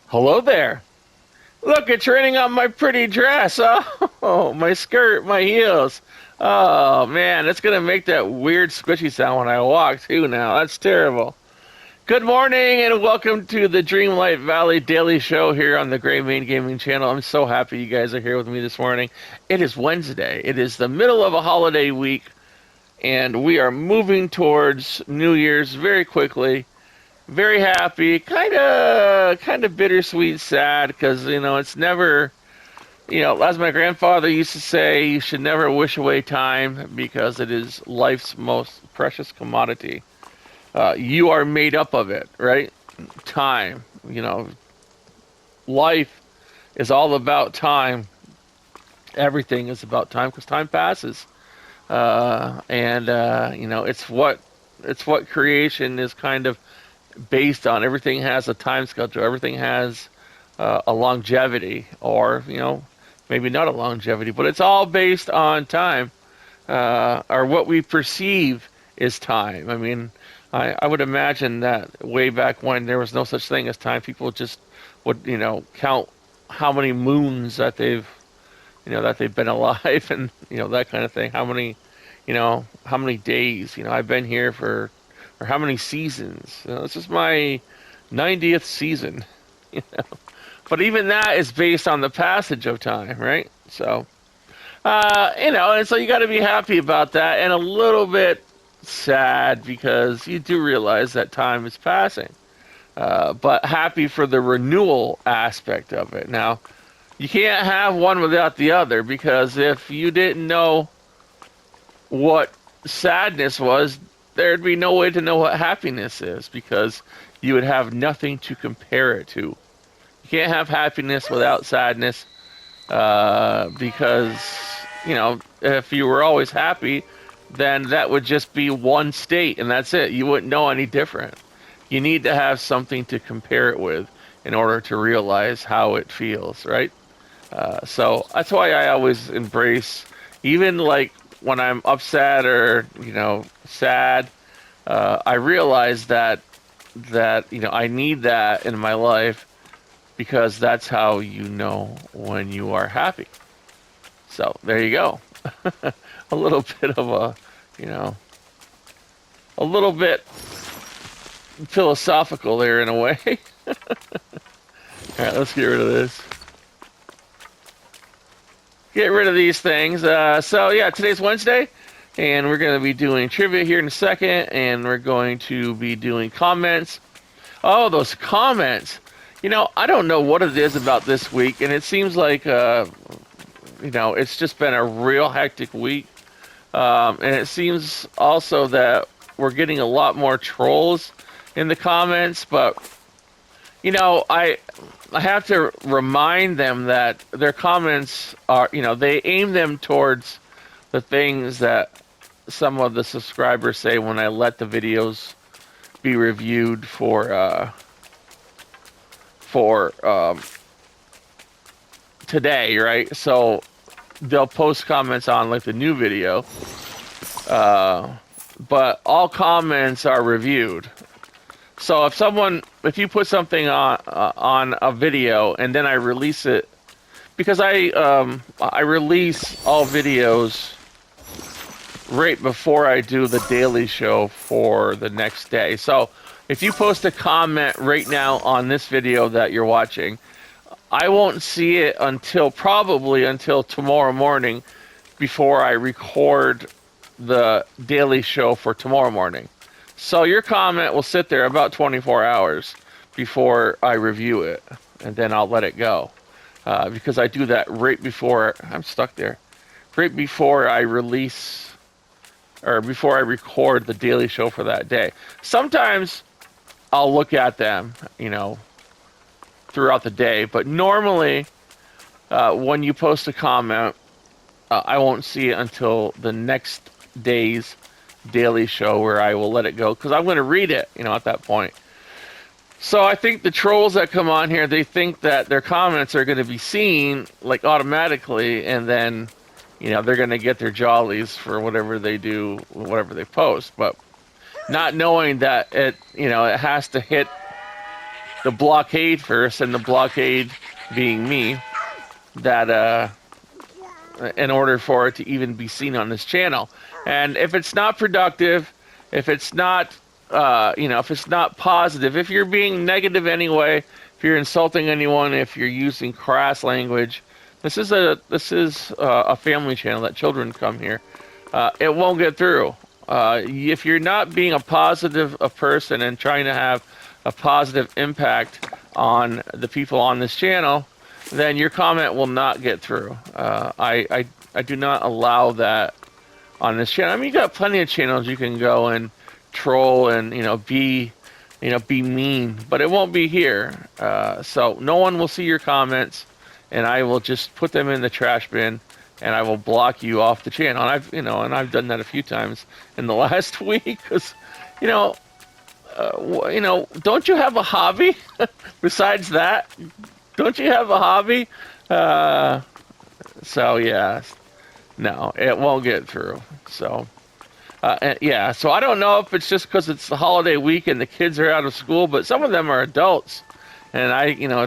Hello there. Look, it's raining on my pretty dress. Oh, my skirt, my heels. Oh, man, it's going to make that weird squishy sound when I walk, too, now. That's terrible. Good morning, and welcome to the Dreamlight Valley Daily Show here on the Gray Main Gaming Channel. I'm so happy you guys are here with me this morning. It is Wednesday. It is the middle of a holiday week, and we are moving towards New Year's very quickly. Very happy, kind of bittersweet, sad because it's never, as my grandfather used to say, you should never wish away time because it is life's most precious commodity. You are made up of it, right? Time, life is all about time. Everything is about time because time passes, and it's what creation is kind of based on. Everything has a time schedule. Everything has a longevity, or maybe not a longevity, but it's all based on time, or what we perceive is time. I mean, I would imagine that way back when there was no such thing as time, people just would count how many moons that they've been alive, and that kind of thing. How many days. I've been here for, or how many seasons. This is my 90th season. You know? But even that is based on the passage of time, right? So, and so you got to be happy about that, and a little bit sad because you do realize that time is passing. But happy for the renewal aspect of it. Now, you can't have one without the other, because if you didn't know what sadness was, there'd be no way to know what happiness is, because you would have nothing to compare it to. You can't have happiness without sadness, because, if you were always happy, then that would just be one state, and that's it. You wouldn't know any different. You need to have something to compare it with in order to realize how it feels, right? So that's why I always embrace, even like when I'm upset or sad, I realize that I need that in my life, because that's how you know when you are happy. So there you go. A little bit of a little bit philosophical there in a way. All right, let's get rid of this. Get rid of these things. So yeah, today's Wednesday, and we're going to be doing trivia here in a second, and we're going to be doing comments. Oh, those comments. I don't know what it is about this week, and it seems like, it's just been a real hectic week. And it seems also that we're getting a lot more trolls in the comments, but, I have to remind them that their comments are, they aim them towards the things that some of the subscribers say when I let the videos be reviewed for today, right? So they'll post comments on like the new video, but all comments are reviewed. So if you put something on a video and then I release it, because I release all videos right before I do the daily show for the next day. So if you post a comment right now on this video that you're watching, I won't see it probably until tomorrow morning, before I record the daily show for tomorrow morning. So your comment will sit there about 24 hours before I review it, and then I'll let it go. Because I do that right before I'm stuck there, right before I release, or before I record the daily show for that day. Sometimes I'll look at them, throughout the day, but normally when you post a comment, I won't see it until the next day's daily show, where I will let it go, because I'm going to read it, at that point. So I think the trolls that come on here, they think that their comments are going to be seen like automatically, and then they're going to get their jollies for whatever they do, whatever they post, but not knowing that it has to hit the blockade first, and the blockade being me, that in order for it to even be seen on this channel. And if it's not productive, if it's not, if it's not positive, if you're being negative anyway, if you're insulting anyone, if you're using crass language, this is a family channel that children come here. It won't get through. If you're not being a person and trying to have a positive impact on the people on this channel, then your comment will not get through. I do not allow that on this channel. I mean, you got plenty of channels you can go and troll and be mean, but it won't be here. So no one will see your comments, and I will just put them in the trash bin, and I will block you off the channel. And I've done that a few times in the last week because, don't you have a hobby besides that? Don't you have a hobby? So yeah, no, it won't get through. So so I don't know if it's just because it's the holiday week and the kids are out of school, but some of them are adults, and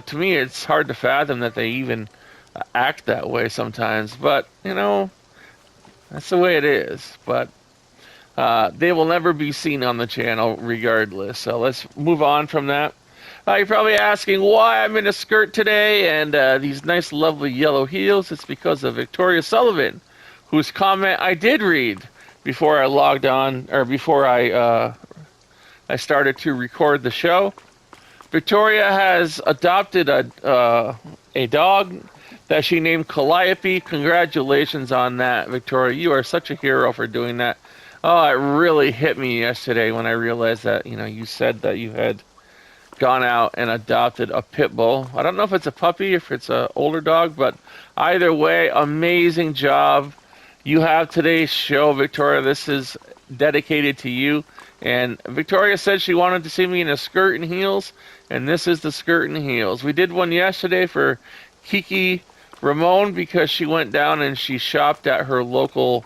to me, it's hard to fathom that they even act that way sometimes. But that's the way it is. But they will never be seen on the channel regardless. So let's move on from that. You're probably asking why I'm in a skirt today and these nice, lovely yellow heels. It's because of Victoria Sullivan, whose comment I did read before I logged on, or before I started to record the show. Victoria has adopted a dog that she named Calliope. Congratulations on that, Victoria. You are such a hero for doing that. Oh, it really hit me yesterday when I realized that, you said that you had gone out and adopted a pit bull. I don't know if it's a puppy, if it's an older dog, but either way, amazing job. You have today's show, Victoria. This is dedicated to you. And Victoria said she wanted to see me in a skirt and heels, and this is the skirt and heels. We did one yesterday for Kiki Ramon because she went down and she shopped at her local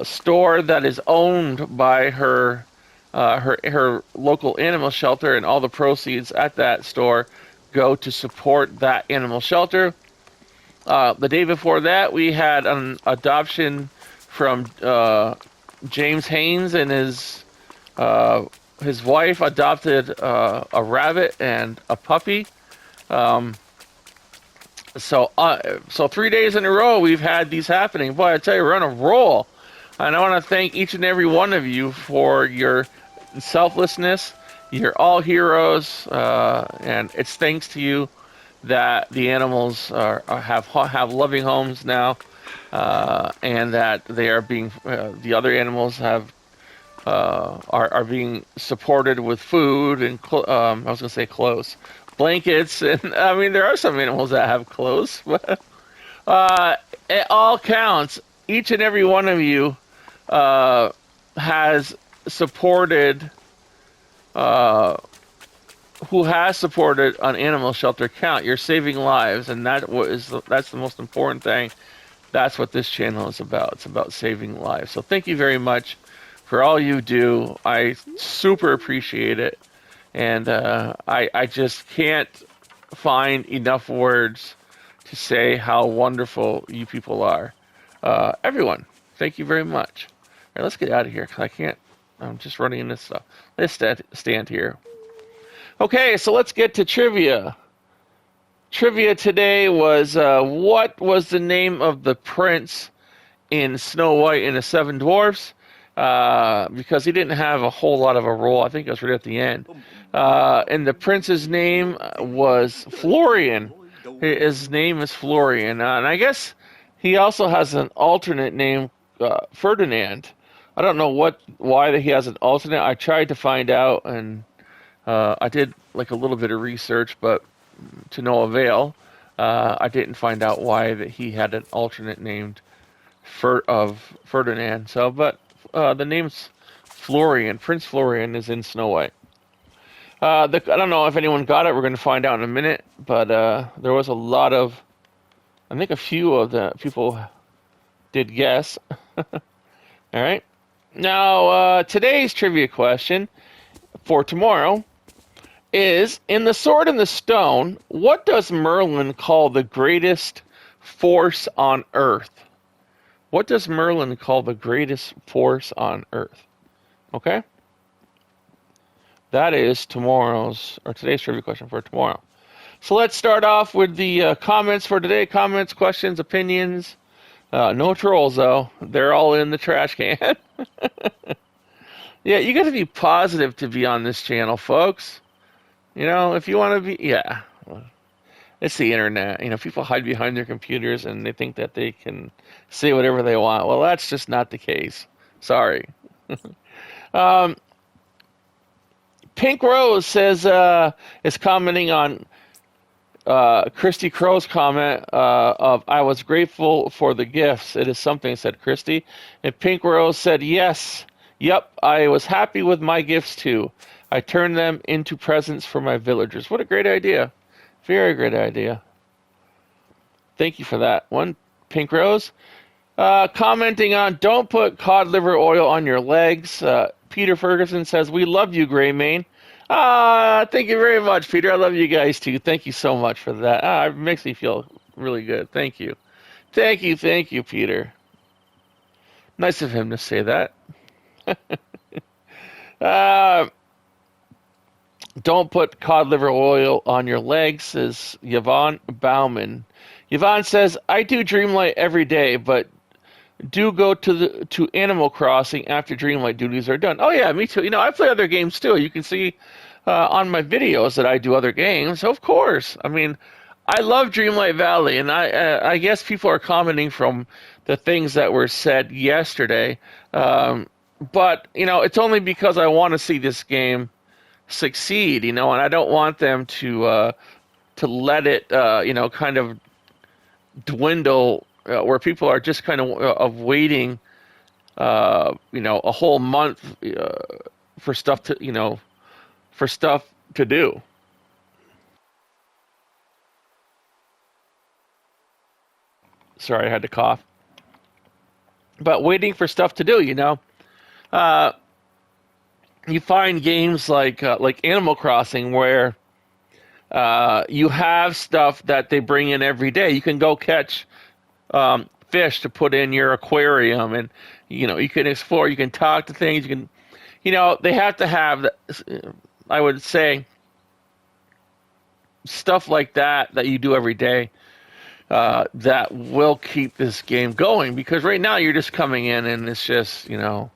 store that is owned by her local animal shelter, and all the proceeds at that store go to support that animal shelter. The day before that, we had an adoption from James Haynes, and his wife adopted a rabbit and a puppy. So 3 days in a row we've had these happening. Boy, I tell you, we're on a roll. And I want to thank each and every one of you for your selflessness. You're all heroes, and it's thanks to you that the animals have loving homes now, and that they are being the other animals are being supported with food and I was gonna say clothes, blankets, and I mean there are some animals that have clothes, but it all counts. Each and every one of you has supported, who has supported an animal shelter count. You're saving lives, and that's the most important thing. That's what this channel is about. It's about saving lives. So thank you very much for all you do. I super appreciate it, and I just can't find enough words to say how wonderful you people are. Everyone, thank you very much. All right, let's get out of here because I can't. I'm just running into stuff. Let's stand here. Okay, so let's get to trivia. Trivia today was what was the name of the prince in Snow White and the Seven Dwarfs? Because he didn't have a whole lot of a role. I think it was right at the end. And the prince's name was Florian. His name is Florian. And I guess he also has an alternate name, Ferdinand. I don't know why he has an alternate. I tried to find out, and I did like a little bit of research, but to no avail. I didn't find out why that he had an alternate named of Ferdinand. So, but the name's Florian. Prince Florian is in Snow White. I don't know if anyone got it. We're going to find out in a minute. But there was a lot of, I think a few of the people did guess. All right. Now, today's trivia question for tomorrow is in The Sword and the Stone, what does Merlin call the greatest force on Earth? What does Merlin call the greatest force on Earth? Okay? That is tomorrow's or today's trivia question for tomorrow. So let's start off with the comments for today. Comments, questions, opinions. No trolls though. They're all in the trash can. Yeah, you got to be positive to be on this channel, folks. You know, if you want to be, yeah. It's the internet. You know, people hide behind their computers and they think that they can say whatever they want. Well, that's just not the case. Sorry. Um, Pink Rose says is commenting on Christy Crow's comment of "I was grateful for the gifts." It is something, said Christy, and Pink Rose said, "Yes, yep, I was happy with my gifts too. I turned them into presents for my villagers." What a great idea! Very great idea. Thank you for that one, Pink Rose. Commenting on don't put cod liver oil on your legs. Peter Ferguson says, "We love you, Greymane." Thank you very much, Peter. I love you guys too. Thank you so much for that. It makes me feel really good. Thank you. Thank you, Peter. Nice of him to say that. uh, don't put cod liver oil on your legs, says Yvonne Bauman. Yvonne says, "I do Dreamlight every day, but do go to Animal Crossing after Dreamlight duties are done." Oh yeah, me too. You know, I play other games too. You can see on my videos that I do other games. Of course. I mean, I love Dreamlight Valley, and I guess people are commenting from the things that were said yesterday. But you know, it's only because I want to see this game succeed. You know, and I don't want them to let it you know, kind of dwindle, where people are just kind of waiting, you know, a whole month for stuff to, you know, for stuff to do. Sorry, I had to cough. But waiting for stuff to do, you know. Uh, you find games like Animal Crossing where you have stuff that they bring in every day. You can go catch fish to put in your aquarium, and you know you can explore. You can talk to things. You can, you know, they have to have. I would say stuff like that you do every day that will keep this game going. Because right now you're just coming in and it's just, you know,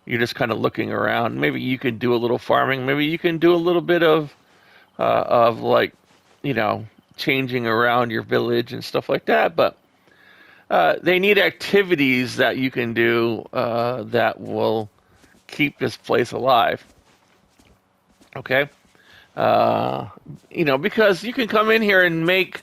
you're just kind of looking around. Maybe you can do a little farming. Maybe you can do a little bit of like, you know, changing around your village and stuff like that. But they need activities that you can do that will keep this place alive. Okay? Uh, you know, because you can come in here and make,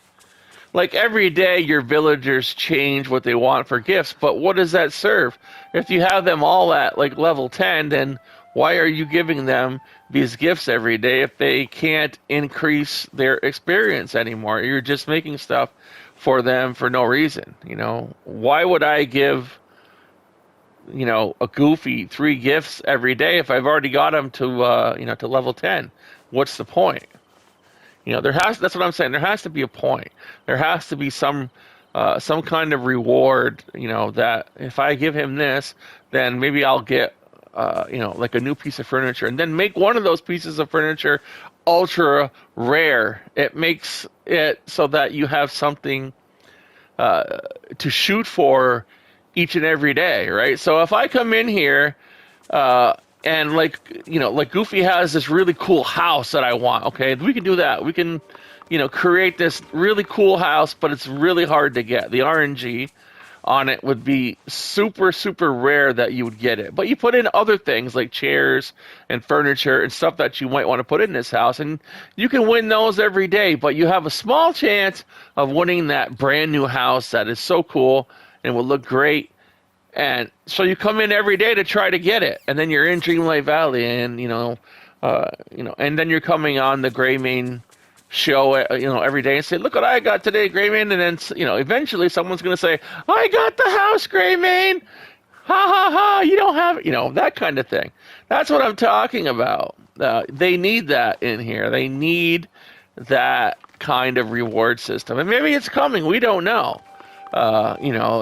like every day your villagers change what they want for gifts, but what does that serve? If you have them all at like level 10, then why are you giving them these gifts every day if they can't increase their experience anymore? You're just making stuff for them for no reason. You know, why would I give, you know, a Goofy 3 gifts every day if I've already got them to, you know, to level 10? What's the point? You know, that's what I'm saying. There has to be a point. There has to be some kind of reward, you know, that if I give him this, then maybe I'll get, you know, like a new piece of furniture, and then make one of those pieces of furniture ultra rare. It makes it so that you have something to shoot for each and every day, right? So if I come in here, and like, you know, like Goofy has this really cool house that I want. Okay, we can do that. We can, you know, create this really cool house, but it's really hard to get. The RNG on it would be super, super rare that you would get it. But you put in other things like chairs and furniture and stuff that you might want to put in this house, and you can win those every day. But you have a small chance of winning that brand new house that is so cool and will look great. And so you come in every day to try to get it, and then you're in Dreamlight Valley, and you know, and then you're coming on the Greymane show, you know, every day and say, "Look what I got today, Greymane," and then, you know, eventually someone's going to say, "I got the house, Greymane." Ha ha ha! You don't have, that kind of thing. That's what I'm talking about. They need that in here. They need that kind of reward system, and maybe it's coming. We don't know.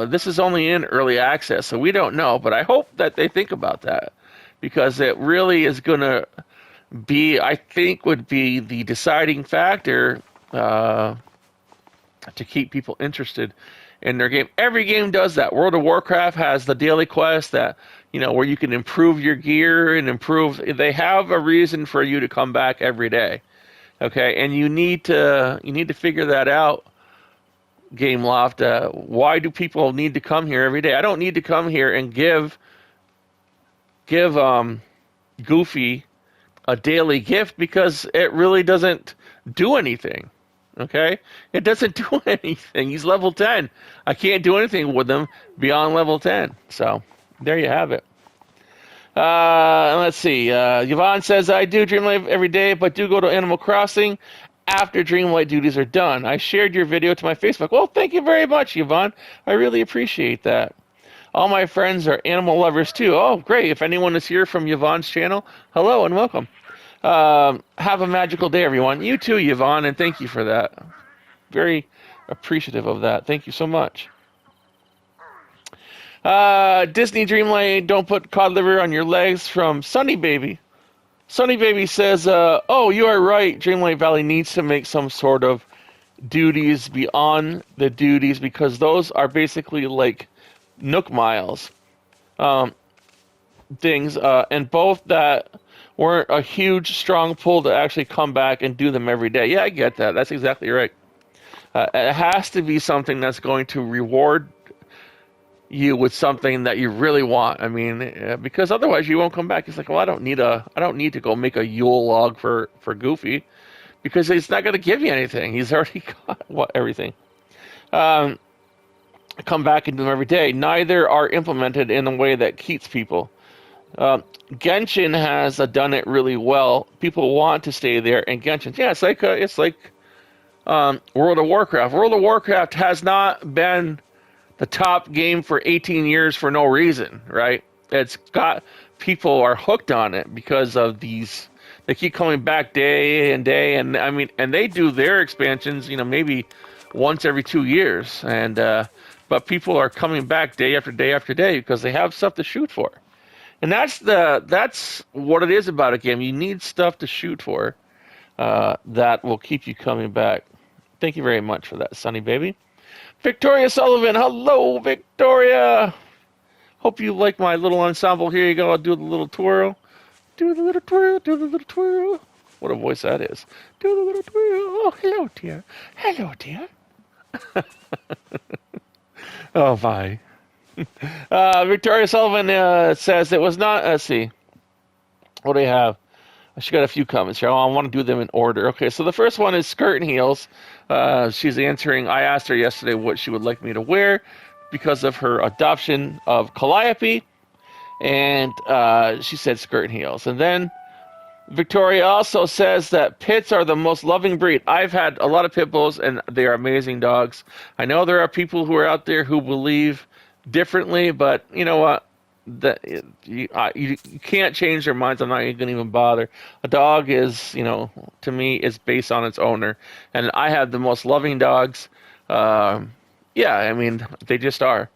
This is only in early access, so we don't know. But I hope that they think about that because it really is going to be, I think, would be the deciding factor to keep people interested in their game. Every game does that. World of Warcraft has the daily quest that, where you can improve your gear and improve. They have a reason for you to come back every day. Okay, and you need to figure that out, Gameloft. Why do people need to come here every day? I don't need to come here and give Goofy a daily gift because it really doesn't do anything. Okay? It doesn't do anything. He's level 10. I can't do anything with him beyond level 10. So, there you have it. Let's see. Yvonne says, I do Dreamlight every day, but do go to Animal Crossing after Dreamlight duties are done. I shared your video to my Facebook. Well, thank you very much, Yvonne. I really appreciate that. All my friends are animal lovers, too. Oh, great. If anyone is here from Yvonne's channel, hello and welcome. Have a magical day, everyone. You too, Yvonne, and thank you for that. Very appreciative of that. Thank you so much. Disney Dreamlight, don't put cod liver on your legs from Sunny Baby. Sunny Baby says, oh, you are right. Dreamlight Valley needs to make some sort of duties beyond the duties because those are basically like Nook Miles things, and both that weren't a huge, strong pull to actually come back and do them every day. Yeah, I get that. That's exactly right. It has to be something that's going to reward you with something that you really want. I mean, because otherwise you won't come back. It's like, well, I don't need to go make a Yule log for Goofy because it's not going to give you anything. He's already got everything. Come back and do them every day. Neither are implemented in a way that keeps people. Genshin has done it really well. People want to stay there, and Genshin, yeah, it's like World of Warcraft. World of Warcraft has not been the top game for 18 years for no reason, right? It's got people are hooked on it because of these. They keep coming back day and day, and I mean, and they do their expansions, maybe once every 2 years, and but people are coming back day after day after day because they have stuff to shoot for. And that's what it is about a game. You need stuff to shoot for that will keep you coming back. Thank you very much for that, Sunny Baby. Victoria Sullivan, hello, Victoria. Hope you like my little ensemble. Here you go. I'll do the little twirl. Do the little twirl, do the little twirl. What a voice that is. Do the little twirl. Oh, hello, dear. Hello, dear. Oh, my. Victoria Sullivan says it was not. Let's see. What do we have? She got a few comments here. I want to do them in order. Okay, so the first one is skirt and heels. She's answering. I asked her yesterday what she would like me to wear because of her adoption of Calliope, and she said skirt and heels. And then Victoria also says that pits are the most loving breed. I've had a lot of pit bulls, and they are amazing dogs. I know there are people who are out there who believe differently, but you know what? You can't change their minds. I'm not going to even bother. A dog is, to me, is based on its owner, and I have the most loving dogs. Yeah, I mean, they just are.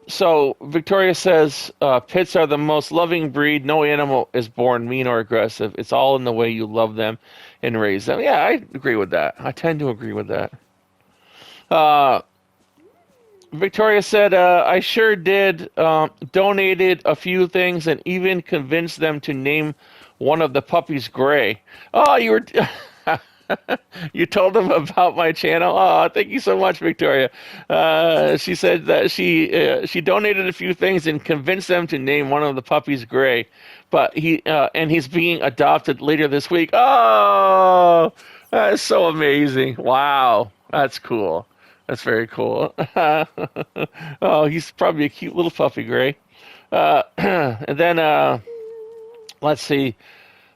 So Victoria says pits are the most loving breed. No animal is born mean or aggressive. It's all in the way you love them and raise them. Yeah, I agree with that. I tend to agree with that. Victoria said, I sure did, donated a few things and even convinced them to name one of the puppies Gray. Oh, you were, you told them about my channel? Oh, thank you so much, Victoria. She said that she donated a few things and convinced them to name one of the puppies Gray, but he's being adopted later this week. Oh, that's so amazing. Wow. That's cool. That's very cool. Oh, he's probably a cute little puppy, Gray. And then, let's see.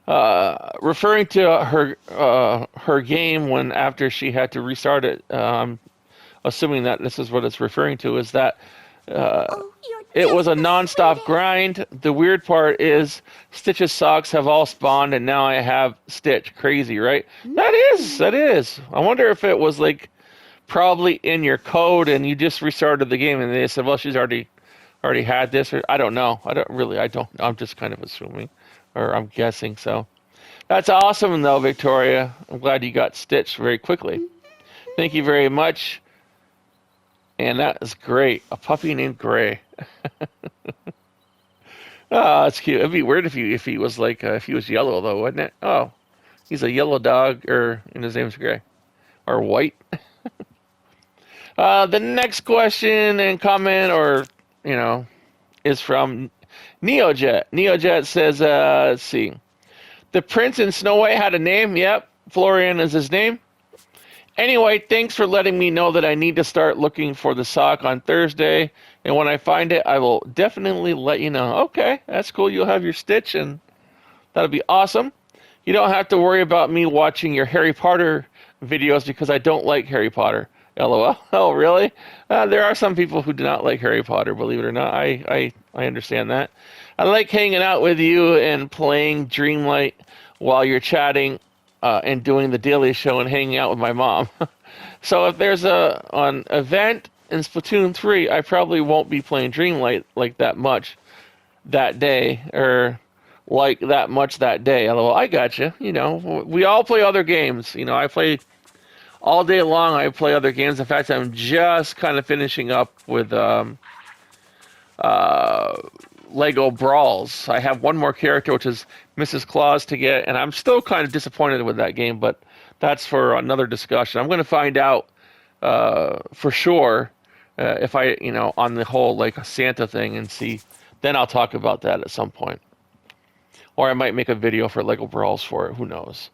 Referring to her game when after she had to restart it, assuming that this is what it's referring to, is that Oh, you're it was a just the non-stop sweetest. grind. The weird part is Stitch's socks have all spawned, and now I have Stitch. Crazy, right? That is, Mm. that is. I wonder if it was like probably in your code, and you just restarted the game, and they said, "Well, she's already had this," or I don't know. I don't. I'm just kind of assuming, or I'm guessing. So that's awesome, though, Victoria. I'm glad you got Stitch very quickly. Thank you very much. And that is great. A puppy named Gray. Oh, that's cute. It'd be weird if he was like if he was yellow though, wouldn't it? Oh, he's a yellow dog, and his name's Gray or white. The next question and comment, or you know, is from Neojet. Neojet says, let's see, the prince in Snow White had a name. Yep, Florian is his name. Anyway, thanks for letting me know that I need to start looking for the sock on Thursday. And when I find it, I will definitely let you know. Okay, that's cool. You'll have your Stitch, and that'll be awesome. You don't have to worry about me watching your Harry Potter videos because I don't like Harry Potter. LOL. Oh, really? There are some people who do not like Harry Potter, believe it or not. I understand that. I like hanging out with you and playing Dreamlight while you're chatting and doing the Daily Show and hanging out with my mom. So if there's an event in Splatoon 3, I probably won't be playing Dreamlight like that much that day, or like that much that day. Although I gotcha. We all play other games. I play all day long. I play other games. In fact, I'm just kind of finishing up with uh, Lego Brawls. I have one more character, which is Mrs. Claus, to get, and I'm still kind of disappointed with that game, but that's for another discussion. I'm going to find out for sure if on the whole like a Santa thing and see. Then I'll talk about that at some point, or I might make a video for Lego Brawls for it. Who knows?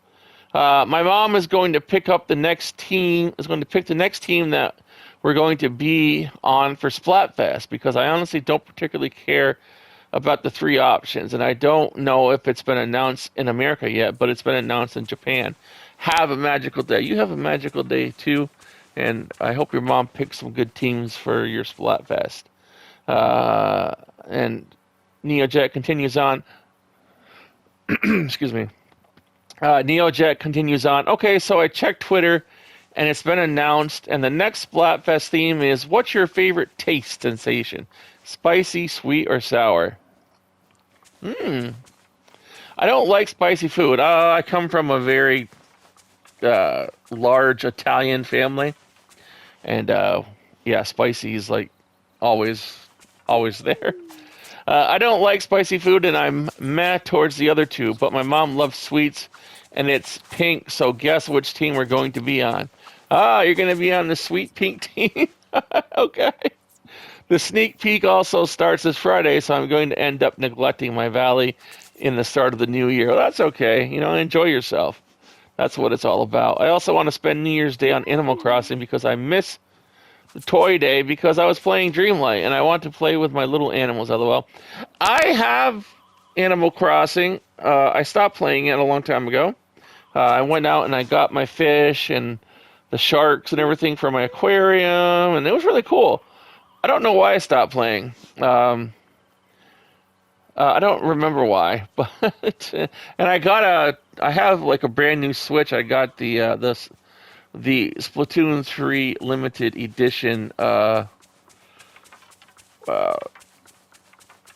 My mom is going to pick up the next team. Is going to pick the next team that we're going to be on for Splatfest, because I honestly don't particularly care about the three options, and I don't know if it's been announced in America yet, but it's been announced in Japan. Have a magical day. You have a magical day too, and I hope your mom picks some good teams for your Splatfest. And Neojet continues on. Excuse me. Neojet continues on. Okay, so I checked Twitter, and it's been announced, and the next Splatfest theme is, what's your favorite taste sensation? Spicy, sweet, or sour? I don't like spicy food. I come from a very large Italian family, and yeah, spicy is like always, always there. I don't like spicy food, and I'm meh towards the other two, but my mom loves sweets, and it's pink, so guess which team we're going to be on. Ah, you're going to be on the sweet pink team? Okay. The sneak peek also starts this Friday, so I'm going to end up neglecting my valley in the start of the new year. That's okay. Enjoy yourself. That's what it's all about. I also want to spend New Year's Day on Animal Crossing because I miss the toy day because I was playing Dreamlight and I want to play with my little animals. LOL. I have Animal Crossing. I stopped playing it a long time ago. I went out and I got my fish and the sharks and everything for my aquarium, and it was really cool. I don't know why I stopped playing. I don't remember why, but and I have like a brand new Switch. I got the Splatoon 3 limited edition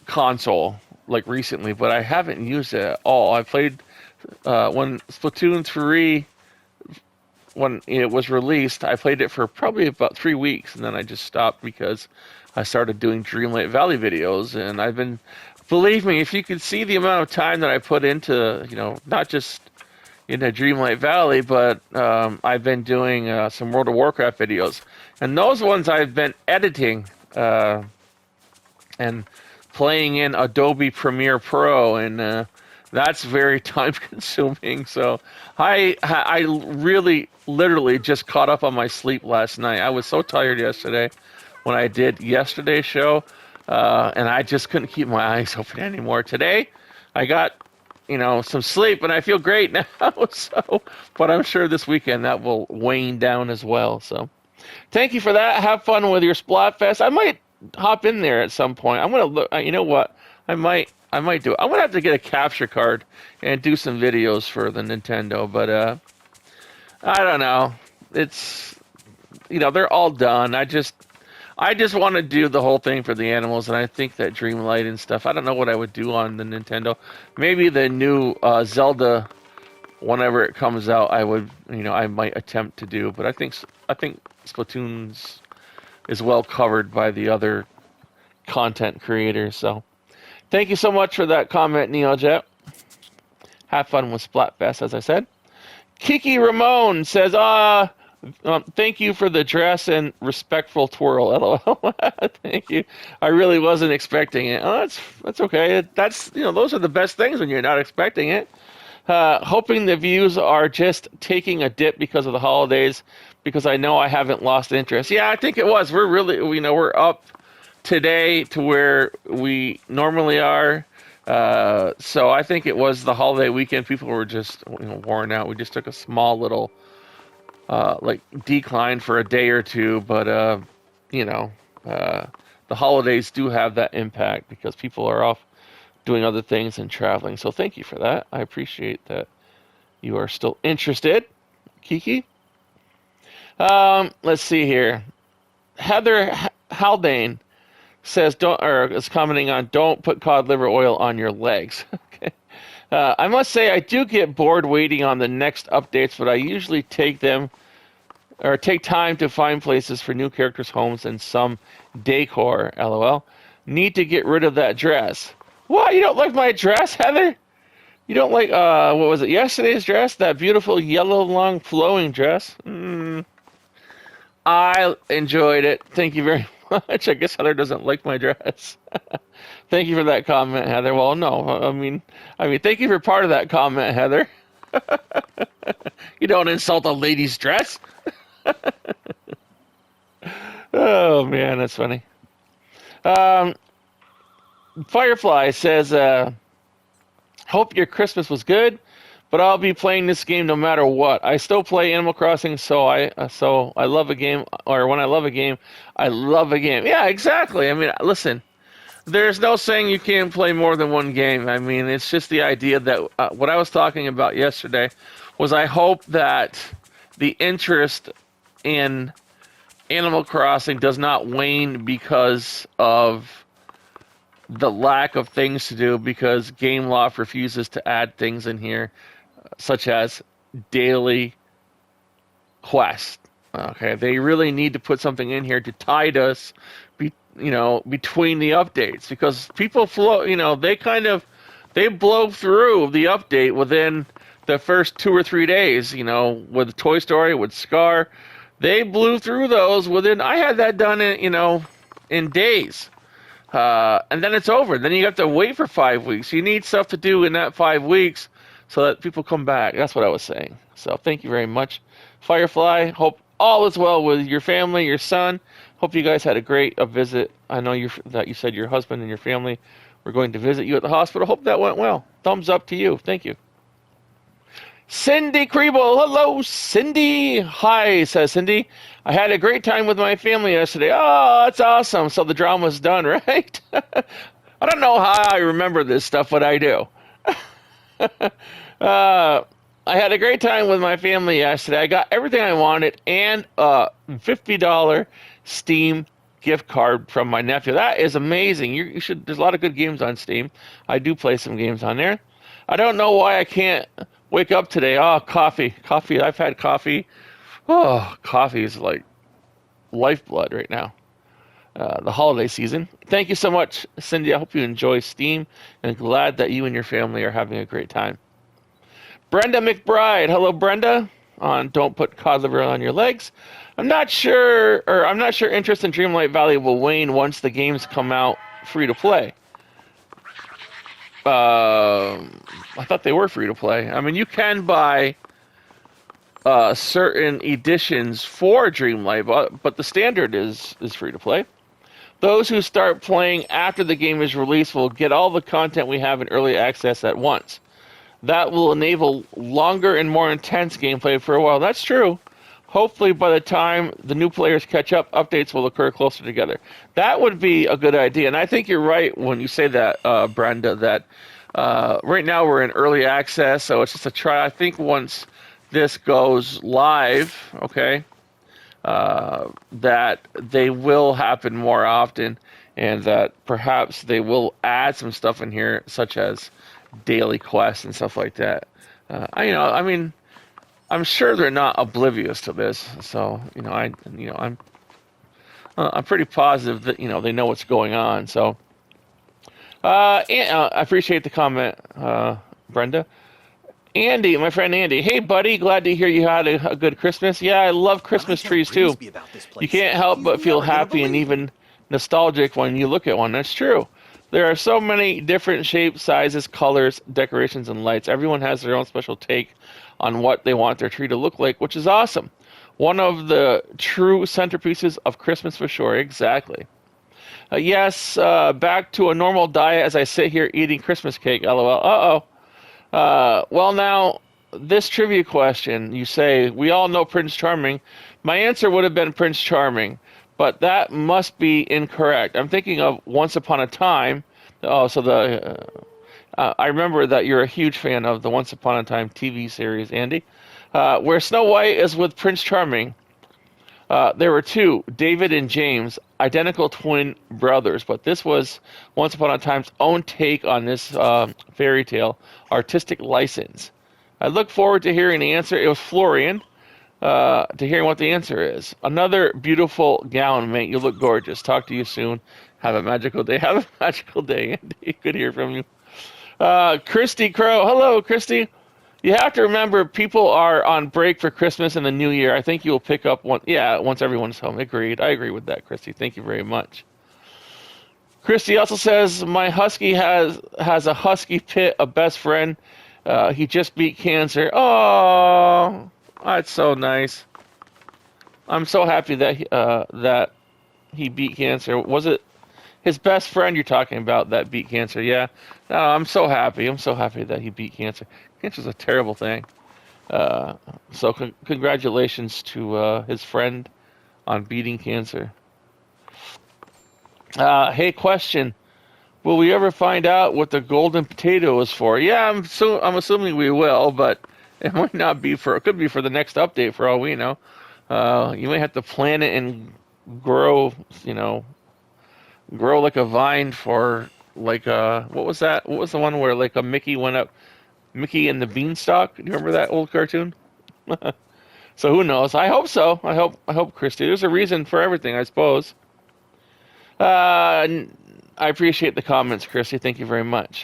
console like recently, but I haven't used it at all. I played when Splatoon 3 when it was released. I played it for probably about 3 weeks, and then I just stopped because I started doing Dreamlight Valley videos, and I've been, believe me, if you could see the amount of time that I put into, not just Dreamlight Valley, but I've been doing some World of Warcraft videos, and those ones I've been editing and playing in Adobe Premiere Pro, and that's very time consuming. So I really literally just caught up on my sleep last night. I was so tired yesterday when I did yesterday's show, and I just couldn't keep my eyes open anymore. Today I got some sleep, and I feel great now. So, but I'm sure this weekend that will wane down as well. So, Thank you for that. Have fun with your Splatfest. I might hop in there at some point. I'm gonna look. You know what? I might do it. I'm gonna have to get a capture card and do some videos for the Nintendo. But I don't know. It's they're all done. I just want to do the whole thing for the animals, and I think that Dreamlight and stuff. I don't know what I would do on the Nintendo. Maybe the new Zelda, whenever it comes out, I would, I might attempt to do. But I think Splatoon's is well covered by the other content creators. So thank you so much for that comment, NeoJet. Have fun with Splatfest, as I said. Kiki Ramon says, thank you for the dress and respectful twirl. LOL. Thank you. I really wasn't expecting it. Oh, that's okay. Those are the best things when you're not expecting it. Hoping the views are just taking a dip because of the holidays, because I know I haven't lost interest. Yeah, I think it was. We're really, we're up today to where we normally are. So I think it was the holiday weekend. People were just, worn out. We just took a small little, decline for a day or two. But, the holidays do have that impact because people are off doing other things and traveling. So thank you for that. I appreciate that you are still interested, Kiki. Let's see here. Heather Haldane says is commenting on don't put cod liver oil on your legs. Okay. I must say I do get bored waiting on the next updates, but I usually take time to find places for new characters' homes and some decor. LOL. Need to get rid of that dress. What? You don't like my dress, Heather? You don't like what was it? Yesterday's dress? That beautiful yellow long flowing dress? I enjoyed it. Thank you very much. I guess Heather doesn't like my dress. Thank you for that comment, Heather. Well, no, I mean, thank you for part of that comment, Heather. You don't insult a lady's dress. Oh man, that's funny. Firefly says, hope your Christmas was good, but I'll be playing this game no matter what. I still play Animal Crossing, so I love a game, or when I love a game, I love a game. Yeah, exactly. I mean, listen, there's no saying you can't play more than one game. I mean, it's just the idea that what I was talking about yesterday was I hope that the interest in Animal Crossing does not wane because of the lack of things to do, because GameLoft refuses to add things in here, such as daily quest. Okay, they really need to put something in here to tide us, between the updates, because people they blow through the update within the first 2 or 3 days. With Toy Story, with Scar, they blew through those within. I had that done in days. And then it's over. Then you have to wait for 5 weeks. You need stuff to do in that 5 weeks so that people come back. That's what I was saying. So thank you very much, Firefly. Hope all is well with your family, your son. Hope you guys had a great visit. I know that you said your husband and your family were going to visit you at the hospital. Hope that went well. Thumbs up to you. Thank you. Cindy Kriebel. Hello, Cindy. Hi, says Cindy. I had a great time with my family yesterday. Oh, that's awesome. So the drama's done, right? I don't know how I remember this stuff, but I do. I had a great time with my family yesterday. I got everything I wanted and a $50 Steam gift card from my nephew. That is amazing. You should. There's a lot of good games on Steam. I do play some games on there. I don't know why I can't wake up today. Oh, coffee. I've had coffee. Oh, coffee is like lifeblood right now. The holiday season. Thank you so much, Cindy. I hope you enjoy Steam, and glad that you and your family are having a great time. Brenda McBride. Hello, Brenda. On Don't Put Cod Liver on Your Legs. I'm not sure interest in Dreamlight Valley will wane once the games come out free to play. I thought they were free to play. I mean, you can buy certain editions for Dreamlight, but the standard is free to play. Those who start playing after the game is released will get all the content we have in early access at once. That will enable longer and more intense gameplay for a while. That's true. Hopefully, by the time the new players catch up, updates will occur closer together. That would be a good idea, and I think you're right when you say that, Brenda. That right now we're in early access, so it's just a try. I think once this goes live, okay, that they will happen more often, and that perhaps they will add some stuff in here, such as daily quests and stuff like that. I mean, I'm sure they're not oblivious to this, so I'm pretty positive that they know what's going on. So, I appreciate the comment, Brenda. Andy, my friend Andy. Hey, buddy, glad to hear you had a good Christmas. Yeah, I love Christmas trees too. You can't help but feel happy and even nostalgic when you look at one. That's true. There are so many different shapes, sizes, colors, decorations, and lights. Everyone has their own special take on what they want their tree to look like, which is awesome. One of the true centerpieces of Christmas for sure. Exactly. Yes, back to a normal diet as I sit here eating Christmas cake. LOL. Uh-oh. Well, now, this trivia question, you say, we all know Prince Charming. My answer would have been Prince Charming, but that must be incorrect. I'm thinking of Once Upon a Time. Oh, so I remember that you're a huge fan of the Once Upon a Time TV series, Andy, where Snow White is with Prince Charming. There were two, David and James, identical twin brothers, but this was Once Upon a Time's own take on this fairy tale, artistic license. I look forward to hearing the answer. It was Florian, to hearing what the answer is. Another beautiful gown, mate. You look gorgeous. Talk to you soon. Have a magical day. Have a magical day, Andy. Good to hear from you. Christy Crow. Hello, Christy. You have to remember, people are on break for Christmas and the New Year. I think you'll pick up one. Yeah, once everyone's home. Agreed. I agree with that, Christy. Thank you very much. Christy also says, my husky has a husky pit, a best friend. He just beat cancer. Oh, that's so nice. I'm so happy that he beat cancer. Was it his best friend you're talking about that beat cancer? Yeah. No, I'm so happy. I'm so happy that he beat cancer. Cancer's a terrible thing. So congratulations to his friend on beating cancer. Hey, question. Will we ever find out what the golden potato is for? Yeah, I'm assuming we will, but it might not be for. It could be for the next update, for all we know. You may have to plant it and grow. Grow like a vine for like what was that? What was the one where like a Mickey went up? Mickey and the Beanstalk. Do you remember that old cartoon? So who knows? I hope so. I hope, Christy. There's a reason for everything, I suppose. I appreciate the comments, Christy. Thank you very much.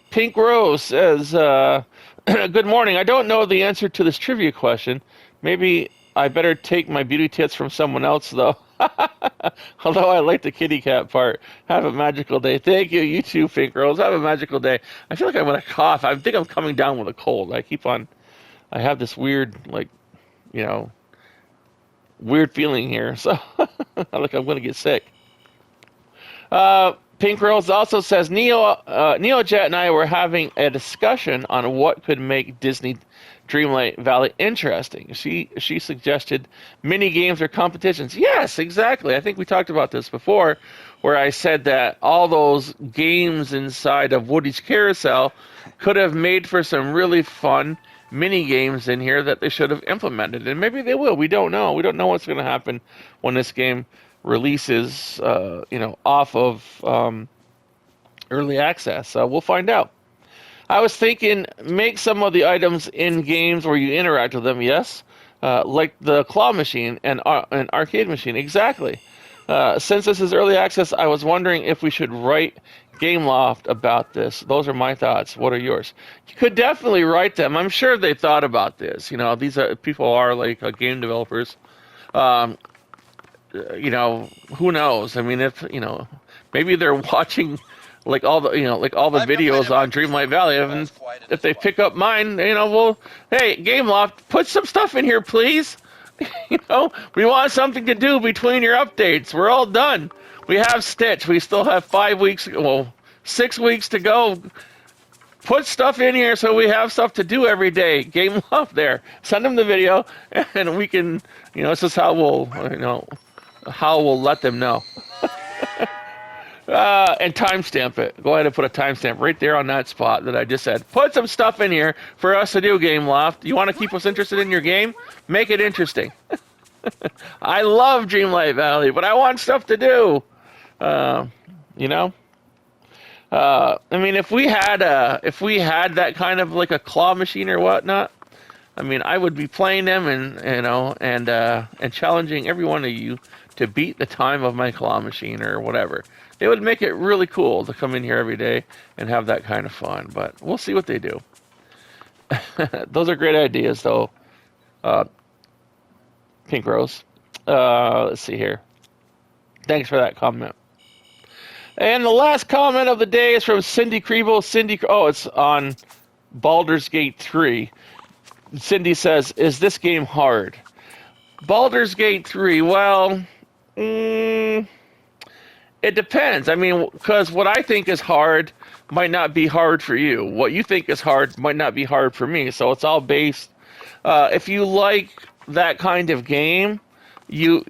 Pink Rose says, good morning. I don't know the answer to this trivia question. Maybe I better take my beauty tips from someone else, though. Although I like the kitty cat part. Have a magical day. Thank you. You too, Pink Rose. Have a magical day. I feel like I'm going to cough. I think I'm coming down with a cold. I have this weird, weird feeling here. So, like I'm going to get sick. Pink Rose also says, NeoJet and I were having a discussion on what could make Disney Dreamlight Valley interesting. She suggested mini games or competitions. Yes, exactly. I think we talked about this before, where I said that all those games inside of Woody's Carousel could have made for some really fun mini games in here that they should have implemented, and maybe they will. We don't know. We don't know what's going to happen when this game releases, off of early access. So we'll find out. I was thinking, make some of the items in games where you interact with them, yes? Like the claw machine and an arcade machine. Exactly. Since this is early access, I was wondering if we should write Gameloft about this. Those are my thoughts. What are yours? You could definitely write them. I'm sure they thought about this. These people are like game developers. Who knows? I mean, if, maybe they're watching like all the videos on Dreamlight Valley, and if they pick up mine, well, hey, Gameloft, put some stuff in here, please. We want something to do between your updates. We're all done. We have Stitch. We still have 6 weeks to go. Put stuff in here so we have stuff to do every day. Game Love there. Send them the video, and we can, this is how we'll let them know. And timestamp it. Go ahead and put a timestamp right there on that spot that I just said. Put some stuff in here for us to do, Game Loft. You want to keep us interested in your game? Make it interesting. I love Dreamlight Valley, but I want stuff to do. You know? I mean, if we had that kind of like a claw machine or whatnot, I mean, I would be playing them and challenging every one of you to beat the time of my claw machine or whatever. It would make it really cool to come in here every day and have that kind of fun. But we'll see what they do. Those are great ideas, though. Pink Rose. Let's see here. Thanks for that comment. And the last comment of the day is from Cindy Kriebel. It's on Baldur's Gate 3. Cindy says, is this game hard? Baldur's Gate 3, well, it depends. I mean, because what I think is hard might not be hard for you. What you think is hard might not be hard for me. So it's all based. If you like that kind of game, you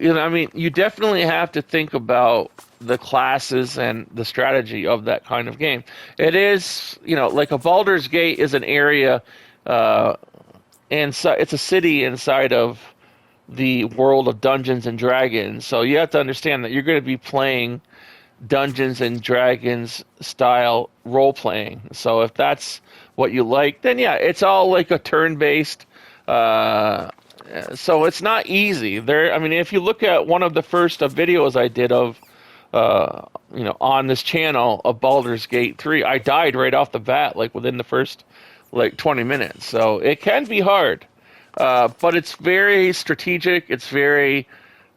definitely have to think about the classes and the strategy of that kind of game. It is, like a Baldur's Gate is an area, and so it's a city inside of the world of Dungeons and Dragons. So you have to understand that you're going to be playing Dungeons and Dragons style role playing. So if that's what you like, then yeah, it's all like a turn-based. So it's not easy. If you look at one of the first videos I did of, on this channel of Baldur's Gate 3, I died right off the bat, like within the first 20 minutes. So it can be hard, but it's very strategic. It's very,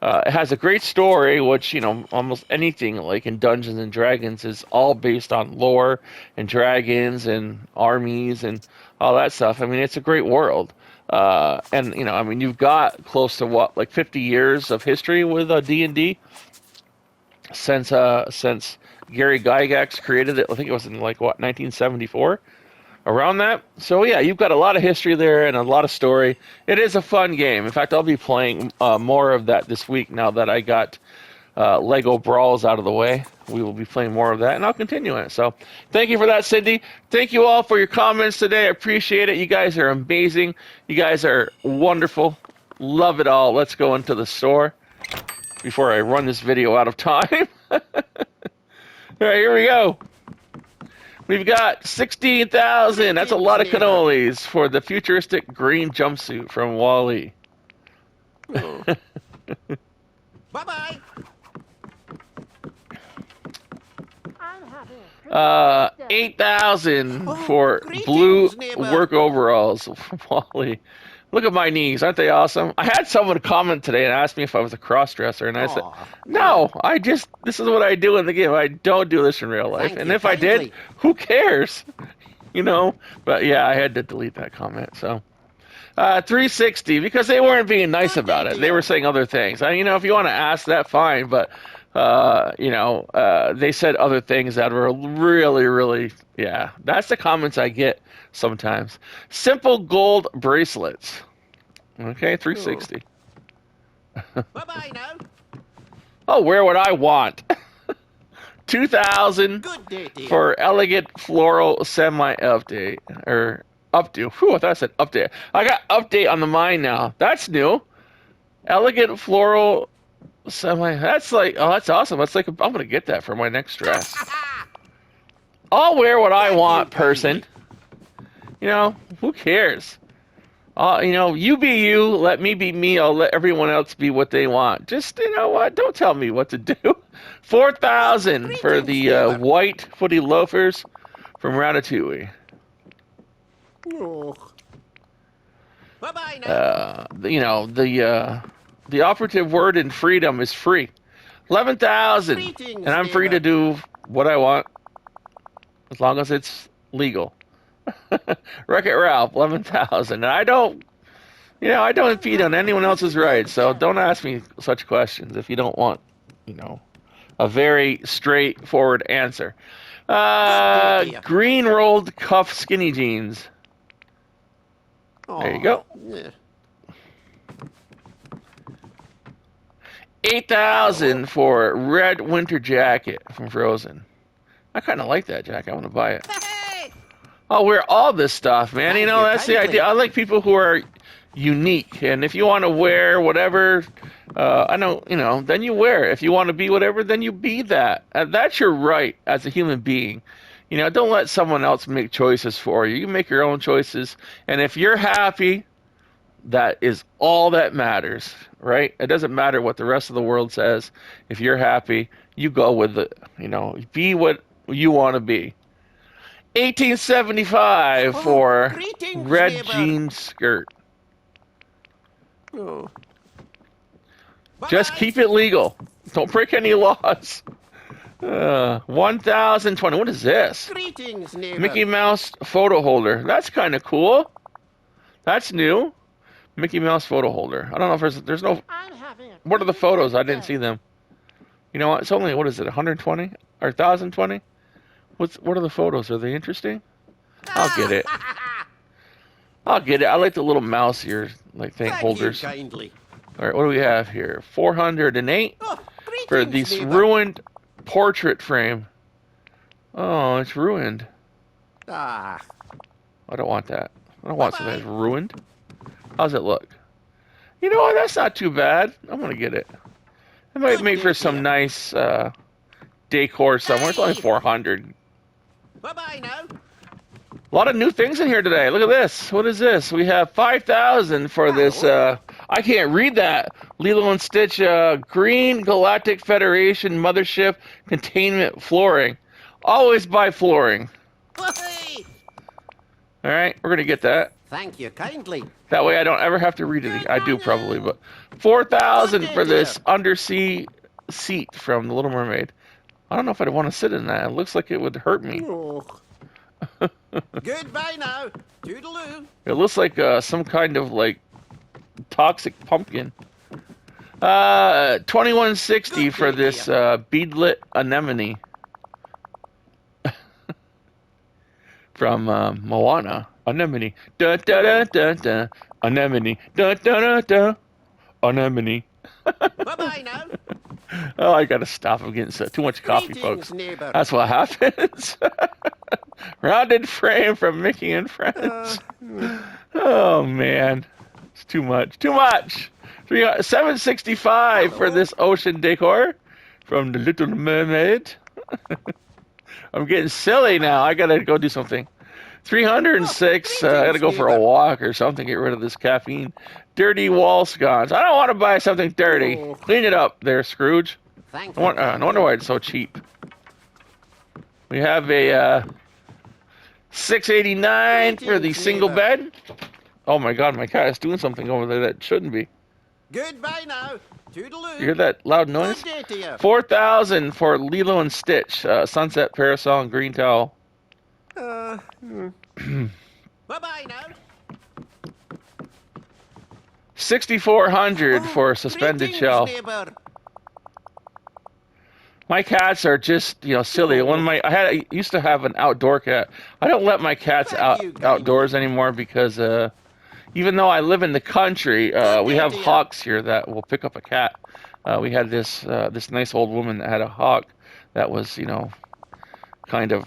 it has a great story, which, almost anything like in Dungeons and Dragons is all based on lore and dragons and armies and all that stuff. I mean, it's a great world. You've got close to 50 years of history with D&D since Gary Gygax created it. I think it was in 1974, around that. So yeah, you've got a lot of history there and a lot of story. It is a fun game. In fact, I'll be playing more of that this week now that I got Lego Brawls out of the way. We will be playing more of that, and I'll continue it. So thank you for that, Cindy. Thank you all for your comments today. I appreciate it. You guys are amazing. You guys are wonderful. Love it all. Let's go into the store before I run this video out of time. All right, here we go. We've got 16,000. That's a lot of cannolis for the futuristic green jumpsuit from Wall-E. Bye-bye. 8,000 for blue work overalls from Wall-E. Look at my knees. Aren't they awesome? I had someone comment today and ask me if I was a cross-dresser, and I said, no, this is what I do in the game. I don't do this in real life. And if I did, who cares? But yeah, I had to delete that comment. So 360, because they weren't being nice about it. They were saying other things. If you want to ask that, fine. But, they said other things that were really, really, yeah. That's the comments I get sometimes. Simple gold bracelets. Okay, 360. Bye-bye now. Oh, where would I want? 2,000 for elegant floral semi-update. Or updo. Whew, I thought I said update. I got update on the mind now. That's new. Elegant floral semi. That's that's awesome. That's I'm going to get that for my next dress. I'll wear what I want, person. Who cares? You be you, let me be me, I'll let everyone else be what they want. Just, what? Don't tell me what to do. 4,000 for the white footy loafers from Ratatouille. Bye-bye now. The operative word in freedom is free. 11,000. And I'm free to do what I want as long as it's legal. Wreck-It Ralph, 11,000. And I don't impede on anyone else's rights, so don't ask me such questions if you don't want, a very straightforward answer. dear. Green rolled cuff skinny jeans. There you go. Yeah. 8,000 for red winter jacket from Frozen. I kind of like that jacket. I want to buy it. Hey! I'll wear all this stuff, man. Thank You know, you that's the kindly. idea. I like people who are unique. And if you want to wear whatever, I know, you know, then you wear it. If you want to be whatever, then you be that. And that's your right as a human being. You know, don't let someone else make choices for you. You make your own choices. And if you're happy, that is all that matters, right? It doesn't matter what the rest of the world says. If you're happy, you go with it. You know, be what you want to be. 1875 for greetings, red neighbor. jean skirt. Oh. Just Bye-bye. keep it legal. Don't break any laws. 1,020. What is this? Greetings, neighbor. Mickey Mouse photo holder. That's kind of cool. That's new. Mickey Mouse photo holder. I don't know if there's no. I'm having a What are the photos? I didn't see them. You know what? It's only, what is it, 120 or 1,020? What are the photos? Are they interesting? I'll get it. I'll get it. I like the little mouse ear like thing Thank holders. you kindly. All right, what do we have here? 408 Oh, for greetings, this neighbor. ruined portrait frame. Oh, it's ruined. Ah, I don't want that. I don't want Bye-bye. something that's ruined. How's it look? You know what? That's not too bad. I'm gonna get it. It might Good make for idea. some nice decor somewhere. It's only Hey! 400. bye-bye now. A lot of new things in here today. Look at this. What is this? We have 5,000 for this. I can't read that. Lilo and Stitch Green Galactic Federation Mothership Containment Flooring. Always buy flooring. Hey! All right, we're gonna get that. Thank you kindly. That way I don't ever have to read it. I do probably, but 4,000 for this undersea seat from The Little Mermaid. I don't know if I'd want to sit in that. It looks like it would hurt me. Oh. Goodbye now. Toodaloo. It looks like some kind of like toxic pumpkin. 2160 for this beadlit anemone from Moana. Anemone. Da da da da da. Anemone. Da da da da. Anemone. Bye-bye now. Oh, I gotta stop. I'm getting too much coffee, Greetings, folks. neighbor. That's what happens. Rounded frame from Mickey and Friends. Oh man, it's too much. Too much. We got 765 for this ocean decor from The Little Mermaid. I'm getting silly now. I gotta go do something. 306. I gotta go for a walk or something. Get rid of this caffeine. Dirty wall scones. I don't want to buy something dirty. Oh. Clean it up, there, Scrooge. Thank No you. wonder why it's so cheap. We have a 689 for the single bed. Oh my God, my cat is doing something over there that shouldn't be. Goodbye now. Toodaloo. You hear that loud noise? Good day to you. 4,000 for Lilo and Stitch, sunset parasol and green towel. Bye-bye now. 6,400 for suspended Greetings, shell. neighbor. My cats are just, you know, silly. I used to have an outdoor cat. I don't let my cats outdoors anymore because even though I live in the country, we have hawks here that will pick up a cat. We had this nice old woman that had a hawk that was, you know, kind of.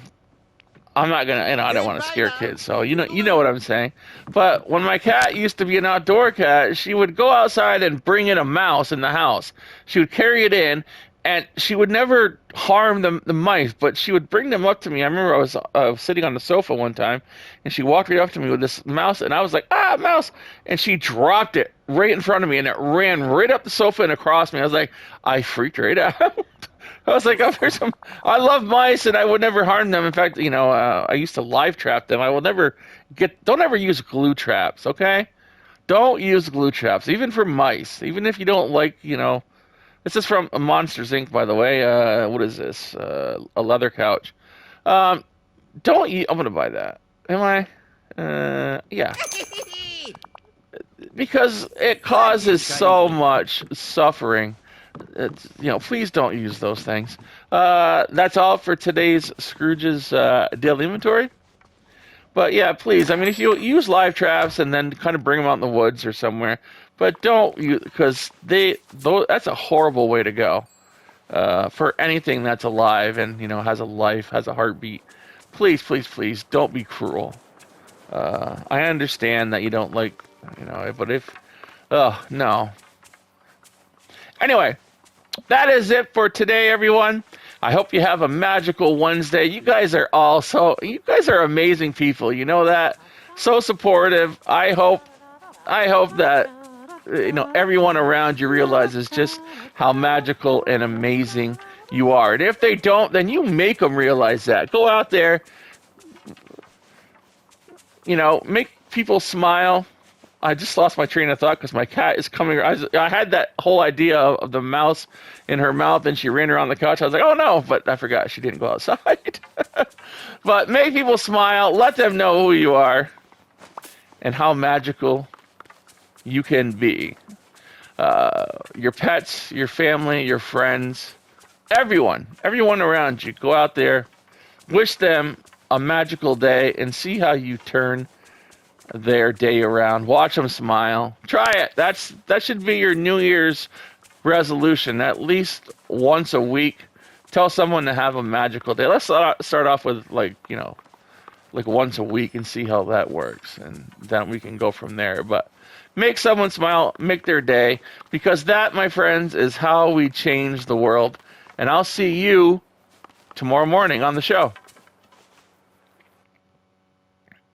I'm not gonna, I don't want to scare kids, so you know what I'm saying. But when my cat used to be an outdoor cat, she would go outside and bring in a mouse in the house. She would carry it in, and she would never harm the mice, but she would bring them up to me. I remember I was sitting on the sofa one time, and she walked right up to me with this mouse, and I was like, ah, mouse! And she dropped it right in front of me, and it ran right up the sofa and across me. I was like, I freaked right out. I was like, I love mice, and I would never harm them. In fact, you know, I used to live trap them. I will don't ever use glue traps, okay? Don't use glue traps, even for mice. Even if you don't like, you know, this is from Monsters Inc., by the way. What is this? A leather couch. I'm gonna buy that. Am I? Yeah. Because it causes so much suffering. You know, please don't use those things. That's all for today's Scrooge's daily inventory. But yeah, please. I mean, if you use live traps and then kind of bring them out in the woods or somewhere, but don't you because that's a horrible way to go for anything that's alive and has a life, has a heartbeat. Please, please, please, don't be cruel. I understand that you don't like, but if, oh no. Anyway, that is it for today, everyone. I hope you have a magical Wednesday. You guys are amazing people. You know that? So supportive. I hope that everyone around you realizes just how magical and amazing you are. And if they don't, then you make them realize that. Go out there, make people smile. I just lost my train of thought because my cat is coming. I had that whole idea of the mouse in her mouth, and she ran around the couch. I was like, oh no, but I forgot she didn't go outside. But make people smile. Let them know who you are and how magical you can be. Your pets, your family, your friends, everyone around you. Go out there, wish them a magical day, and see how you turn their day around. Watch them smile. Try it. That should be your New Year's resolution. At least once a week, tell someone to have a magical day. Let's start off with like once a week and see how that works, and then we can go from there. But make someone smile, make their day, because that, my friends, is how we change the world. And I'll see you tomorrow morning on the show.